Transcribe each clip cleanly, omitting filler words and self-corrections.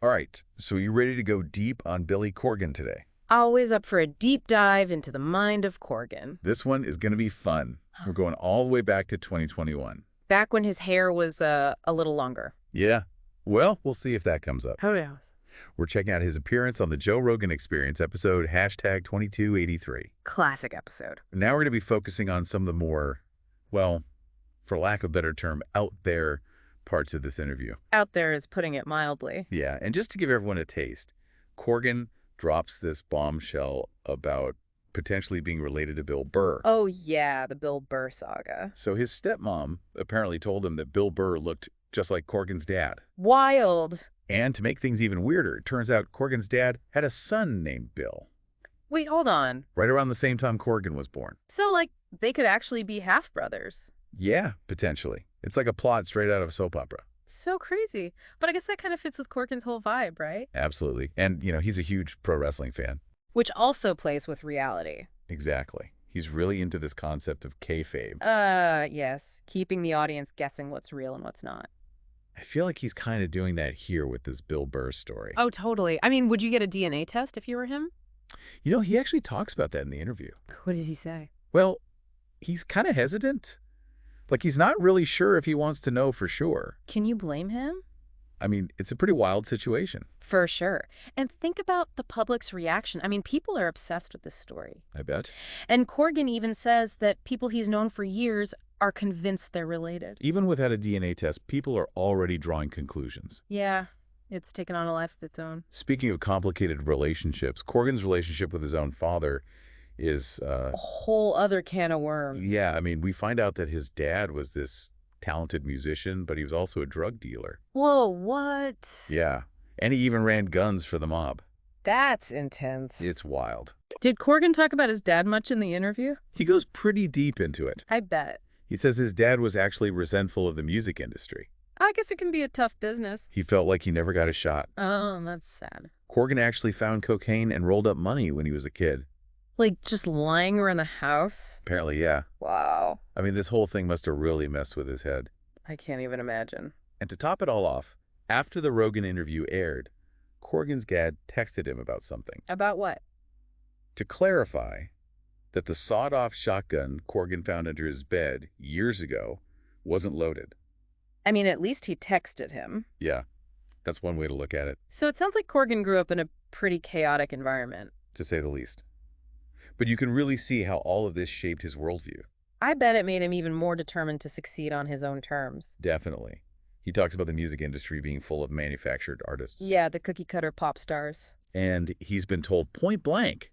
All right, so you ready to go deep on Billy Corgan today? Always up for a deep dive into the mind of Corgan. This one is going to be fun. We're going all the way back to 2021. Back when his hair was a little longer. Yeah, well, we'll see if that comes up. Oh, yeah. We're checking out his appearance on the Joe Rogan Experience episode #2283. Classic episode. Now we're going to be focusing on some of the more, well, for lack of a better term, out there parts of this interview. Out there is putting it mildly. Yeah, and just to give everyone a taste, Corgan drops this bombshell about potentially being related to Bill Burr. Oh, yeah, the Bill Burr saga. So his stepmom apparently told him that Bill Burr looked just like Corgan's dad. Wild. And to make things even weirder, it turns out Corgan's dad had a son named Bill. Wait, hold on. Right around the same time Corgan was born. So, like, they could actually be half-brothers. Yeah, potentially. It's like a plot straight out of a soap opera. So crazy. But I guess that kind of fits with Corgan's whole vibe, right? Absolutely. And, he's a huge pro wrestling fan. Which also plays with reality. Exactly. He's really into this concept of kayfabe. Yes. Keeping the audience guessing what's real and what's not. I feel like he's kind of doing that here with this Bill Burr story. Oh, totally. I mean, would you get a DNA test if you were him? He actually talks about that in the interview. What does he say? Well, he's kind of hesitant. Like, he's not really sure if he wants to know for sure. Can you blame him? I mean, it's a pretty wild situation. For sure. And think about the public's reaction. I mean, people are obsessed with this story. I bet. And Corgan even says that people he's known for years are convinced they're related. Even without a DNA test, people are already drawing conclusions. Yeah, it's taken on a life of its own. Speaking of complicated relationships, Corgan's relationship with his own father is... A whole other can of worms. Yeah, I mean, we find out that his dad was this talented musician, but he was also a drug dealer. Whoa, what? Yeah, and he even ran guns for the mob. That's intense. It's wild. Did Corgan talk about his dad much in the interview? He goes pretty deep into it. I bet. He says his dad was actually resentful of the music industry. I guess it can be a tough business. He felt like he never got a shot. Oh, that's sad. Corgan actually found cocaine and rolled up money when he was a kid. Like, just lying around the house? Apparently, yeah. Wow. I mean, this whole thing must have really messed with his head. I can't even imagine. And to top it all off, after the Rogan interview aired, Corgan's dad texted him about something. About what? To clarify that the sawed-off shotgun Corgan found under his bed years ago wasn't loaded. I mean, at least he texted him. Yeah, that's one way to look at it, So it sounds like Corgan grew up in a pretty chaotic environment. to say the least. But you can really see how all of this shaped his worldview. I bet it made him even more determined to succeed on his own terms. Definitely. He talks about the music industry being full of manufactured artists. Yeah, the cookie-cutter pop stars. And he's been told point blank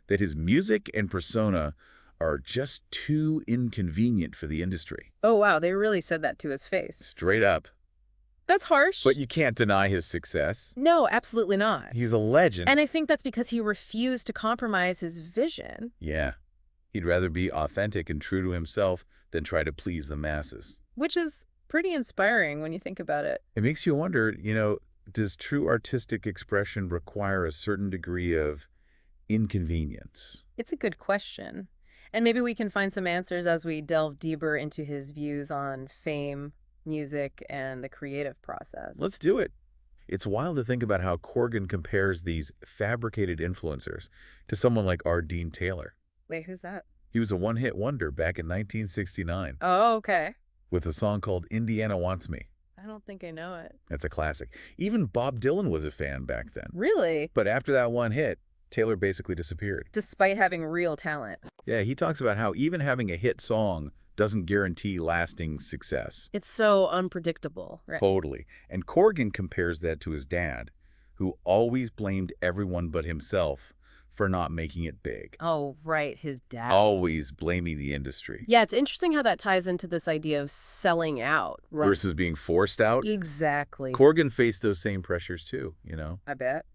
that his music and persona are just too inconvenient for the industry. Oh, wow, they really said that to his face. Straight up. That's harsh. But you can't deny his success. No, absolutely not. He's a legend. And I think that's because he refused to compromise his vision. Yeah. He'd rather be authentic and true to himself than try to please the masses. Which is pretty inspiring when you think about it. It makes you wonder, does true artistic expression require a certain degree of inconvenience? It's a good question. And maybe we can find some answers as we delve deeper into his views on fame, music, and the creative process. Let's do it. It's wild to think about how Corgan compares these fabricated influencers to someone like R. Dean Taylor. Wait, who's that? He was a one-hit wonder back in 1969 Oh, okay. with a song called Indiana Wants Me. I don't think I know it. That's a classic. Even Bob Dylan was a fan back then. Really? But after that one hit, Taylor basically disappeared. Despite having real talent. Yeah, he talks about how even having a hit song doesn't guarantee lasting success. It's so unpredictable, right? Totally. And Corgan compares that to his dad, who always blamed everyone but himself for not making it big. Oh, right, his dad. Always blaming the industry. Yeah, it's interesting how that ties into this idea of selling out. Right? Versus being forced out. Exactly. Corgan faced those same pressures too, I bet.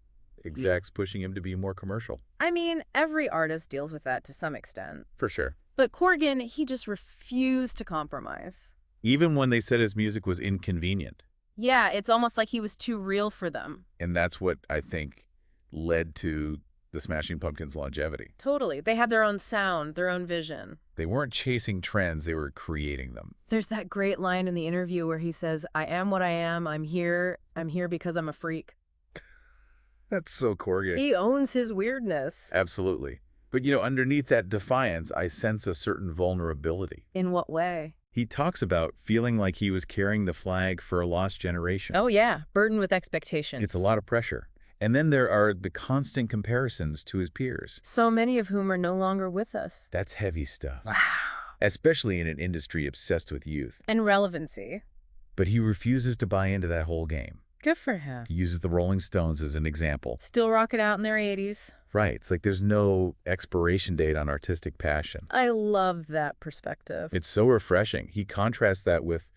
Execs pushing him to be more commercial. I mean, every artist deals with that to some extent. For sure. But Corgan, he just refused to compromise. Even when they said his music was inconvenient. Yeah, it's almost like he was too real for them. And that's what I think led to the Smashing Pumpkins' longevity. Totally. They had their own sound, their own vision. They weren't chasing trends, they were creating them. There's that great line in the interview where he says, I am what I am. I'm here because I'm a freak. That's so Corgan. He owns his weirdness. Absolutely. But, underneath that defiance, I sense a certain vulnerability. In what way? He talks about feeling like he was carrying the flag for a lost generation. Oh, yeah. Burdened with expectations. It's a lot of pressure. And then there are the constant comparisons to his peers. So many of whom are no longer with us. That's heavy stuff. Wow. Especially in an industry obsessed with youth. And relevancy. But he refuses to buy into that whole game. Good for him. He uses the Rolling Stones as an example. Still rocking out in their 80s. Right. It's like there's no expiration date on artistic passion. I love that perspective. It's so refreshing. He contrasts that with,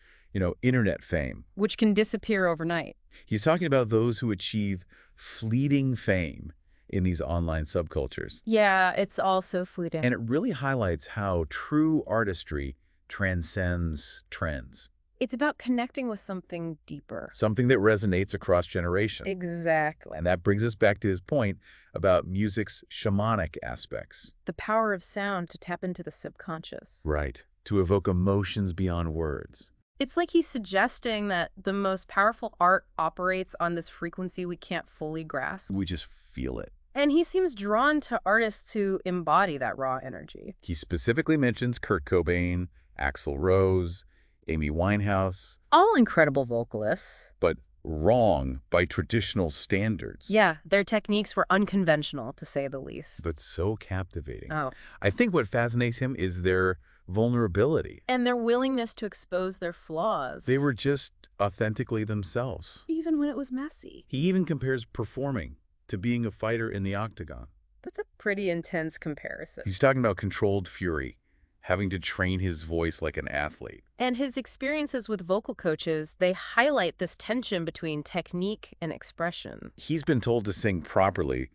internet fame. Which can disappear overnight. He's talking about those who achieve fleeting fame in these online subcultures. Yeah, it's all so fleeting. And it really highlights how true artistry transcends trends. It's about connecting with something deeper. Something that resonates across generations. Exactly. And that brings us back to his point about music's shamanic aspects. The power of sound to tap into the subconscious. Right. To evoke emotions beyond words. It's like he's suggesting that the most powerful art operates on this frequency we can't fully grasp. We just feel it. And he seems drawn to artists who embody that raw energy. He specifically mentions Kurt Cobain, Axl Rose, Amy Winehouse. All incredible vocalists. But wrong by traditional standards. Yeah, their techniques were unconventional, to say the least. But so captivating. Oh. I think what fascinates him is their vulnerability. And their willingness to expose their flaws. They were just authentically themselves. Even when it was messy. He even compares performing to being a fighter in the octagon. That's a pretty intense comparison. He's talking about controlled fury, having to train his voice like an athlete. And his experiences with vocal coaches, they highlight this tension between technique and expression. He's been told to sing properly,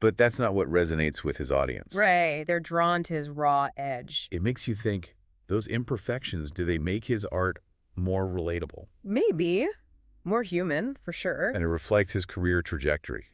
but that's not what resonates with his audience. Right, they're drawn to his raw edge. It makes you think, those imperfections, do they make his art more relatable? Maybe. More human, for sure. And it reflects his career trajectory,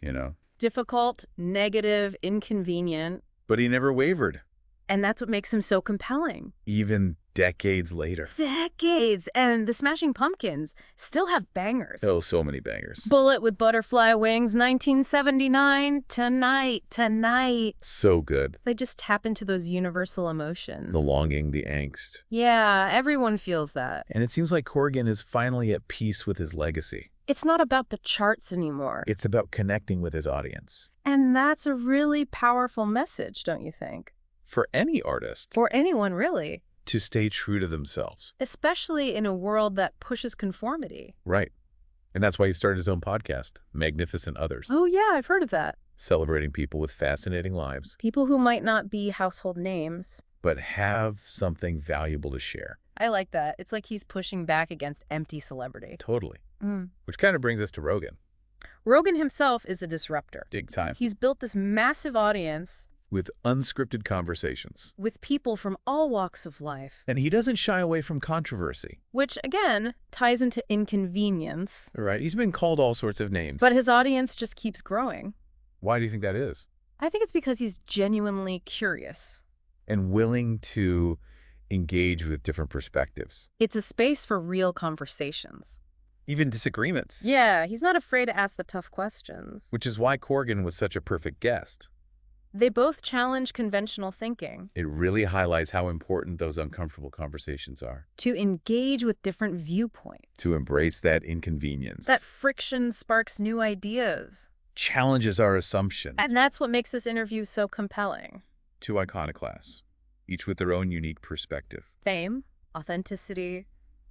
Difficult, negative, inconvenient. But he never wavered. And that's what makes him so compelling. Even decades later. Decades! And the Smashing Pumpkins still have bangers. Oh, so many bangers. Bullet with Butterfly Wings, 1979, Tonight. So good. They just tap into those universal emotions. The longing, the angst. Yeah, everyone feels that. And it seems like Corgan is finally at peace with his legacy. It's not about the charts anymore. It's about connecting with his audience. And that's a really powerful message, don't you think? For any artist. Or anyone, really. To stay true to themselves. Especially in a world that pushes conformity. Right. And that's why he started his own podcast, Magnificent Others. Oh, yeah, I've heard of that. Celebrating people with fascinating lives. People who might not be household names. But have something valuable to share. I like that. It's like he's pushing back against empty celebrity. Totally. Which kind of brings us to Rogan. Rogan himself is a disruptor. Big time. He's built this massive audience. With unscripted conversations. With people from all walks of life. And he doesn't shy away from controversy. Which, again, ties into inconvenience. Right. He's been called all sorts of names. But his audience just keeps growing. Why do you think that is? I think it's because he's genuinely curious. And willing to engage with different perspectives. It's a space for real conversations. Even disagreements. Yeah, he's not afraid to ask the tough questions. Which is why Corgan was such a perfect guest. They both challenge conventional thinking. It really highlights how important those uncomfortable conversations are. To engage with different viewpoints. To embrace that inconvenience. That friction sparks new ideas. Challenges our assumptions. And that's what makes this interview so compelling. Two iconoclasts, each with their own unique perspective. Fame, authenticity,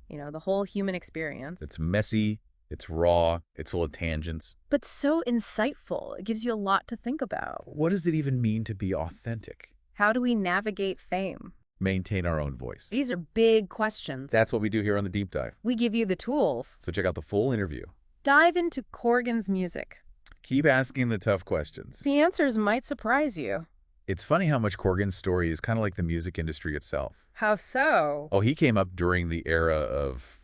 the whole human experience. It's messy, it's raw, it's full of tangents. But so insightful. It gives you a lot to think about. What does it even mean to be authentic? How do we navigate fame? Maintain our own voice. These are big questions. That's what we do here on The Deep Dive. We give you the tools. So check out the full interview. Dive into Corgan's music. Keep asking the tough questions. The answers might surprise you. It's funny how much Corgan's story is kind of like the music industry itself. How so? Oh, he came up during the era of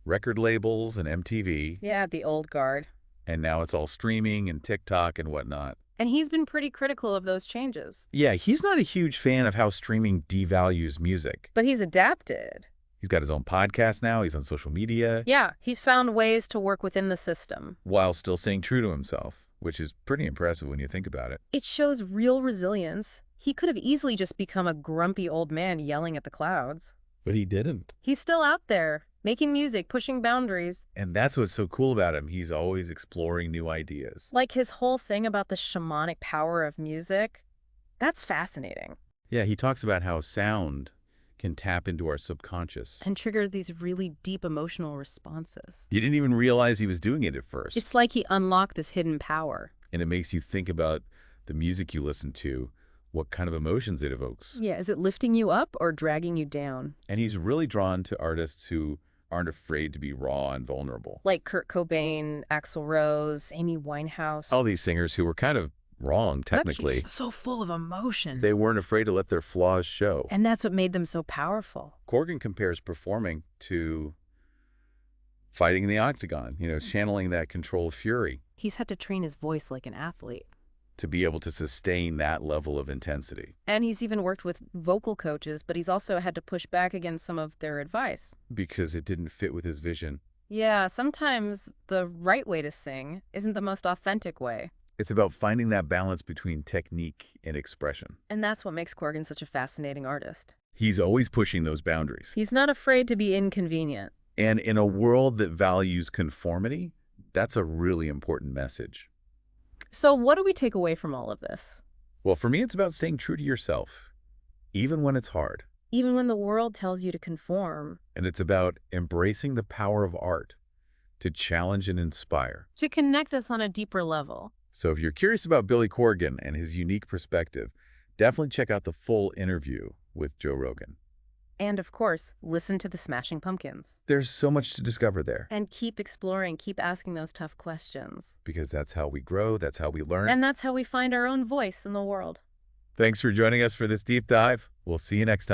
record labels and MTV. Yeah, the old guard. And now it's all streaming and TikTok and whatnot. And he's been pretty critical of those changes. Yeah, he's not a huge fan of how streaming devalues music. But he's adapted. He's got his own podcast now. He's on social media. Yeah, he's found ways to work within the system. While still staying true to himself. which is pretty impressive when you think about it. It shows real resilience. He could have easily just become a grumpy old man yelling at the clouds. But he didn't. He's still out there, making music, pushing boundaries. And that's what's so cool about him. He's always exploring new ideas. Like his whole thing about the shamanic power of music. That's fascinating. Yeah, he talks about how sound can tap into our subconscious. And triggers these really deep emotional responses. You didn't even realize he was doing it at first. It's like he unlocked this hidden power. And it makes you think about the music you listen to, what kind of emotions it evokes. Yeah, is it lifting you up or dragging you down? And he's really drawn to artists who aren't afraid to be raw and vulnerable. Like Kurt Cobain, Axl Rose, Amy Winehouse. All these singers who were kind of wrong, technically. So full of emotion. They weren't afraid to let their flaws show. And that's what made them so powerful. Corgan compares performing to fighting in the octagon, channeling that controlled fury He's had to train his voice like an athlete. to be able to sustain that level of intensity And he's even worked with vocal coaches, but he's also had to push back against some of their advice. because it didn't fit with his vision. Yeah, sometimes the right way to sing isn't the most authentic way. It's about finding that balance between technique and expression. And that's what makes Corgan such a fascinating artist. He's always pushing those boundaries. He's not afraid to be inconvenient. And in a world that values conformity, that's a really important message. So what do we take away from all of this? Well, for me, it's about staying true to yourself, even when it's hard. Even when the world tells you to conform. And it's about embracing the power of art to challenge and inspire. To connect us on a deeper level. So if you're curious about Billy Corgan and his unique perspective, definitely check out the full interview with Joe Rogan. And of course, listen to the Smashing Pumpkins. There's so much to discover there. And keep exploring, keep asking those tough questions. Because that's how we grow, that's how we learn. And that's how we find our own voice in the world. Thanks for joining us for this deep dive. We'll see you next time.